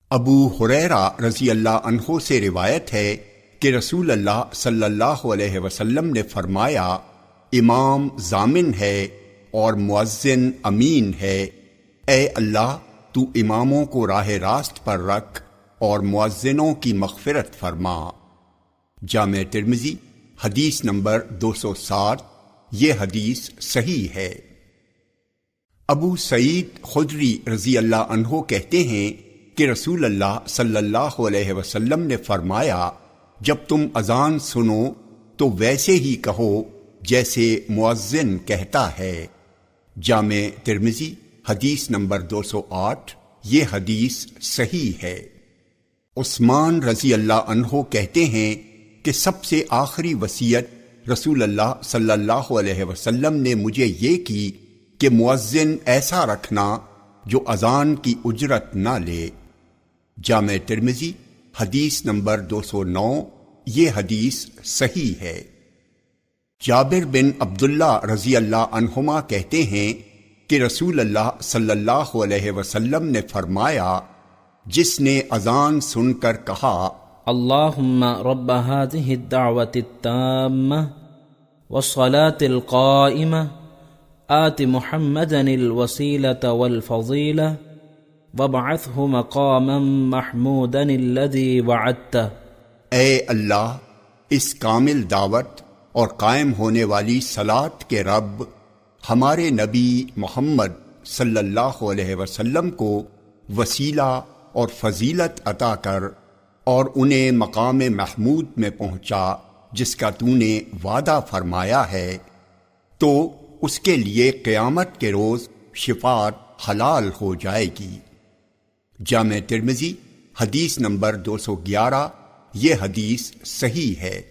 ابو ہریرہ رضی اللہ عنہ سے روایت ہے کہ رسول اللہ صلی اللہ علیہ وسلم نے فرمایا، امام ضامن ہے اور مؤذن امین ہے۔ اے اللہ، تو اماموں کو راہ راست پر رکھ اور مؤذنوں کی مغفرت فرما۔ جامع ترمذی حدیث نمبر 260۔ یہ حدیث صحیح ہے۔ ابو سعید خدری رضی اللہ عنہ کہتے ہیں کہ رسول اللہ صلی اللہ علیہ وسلم نے فرمایا، جب تم اذان سنو تو ویسے ہی کہو جیسے مؤذن کہتا ہے۔ جامع ترمذی حدیث نمبر 208۔ یہ حدیث صحیح ہے۔ عثمان رضی اللہ عنہ کہتے ہیں کہ سب سے آخری وصیت رسول اللہ صلی اللہ علیہ وسلم نے مجھے یہ کی کہ مؤذن ایسا رکھنا جو اذان کی اجرت نہ لے۔ جامع ترمذی حدیث نمبر 209۔ یہ حدیث صحیح ہے۔ جابر بن عبداللہ رضی اللہ عنہما کہتے ہیں کہ رسول اللہ صلی اللہ علیہ وسلم نے فرمایا، جس نے اذان سن کر کہا، اللہم رب هذه الدعوة التامة والصلاة القائمة آت محمدا الوسيلة والفضيلة وابعثه مقاما محمودا الذي وعدته۔ اے اللہ، اس کامل دعوت اور قائم ہونے والی صلاۃ کے رب، ہمارے نبی محمد صلی اللہ علیہ وسلم کو وسیلہ اور فضیلت عطا کر اور انہیں مقام محمود میں پہنچا جس کا تو نے وعدہ فرمایا ہے، تو اس کے لیے قیامت کے روز شفاعت حلال ہو جائے گی۔ جامع ترمذی حدیث نمبر 211۔ یہ حدیث صحیح ہے۔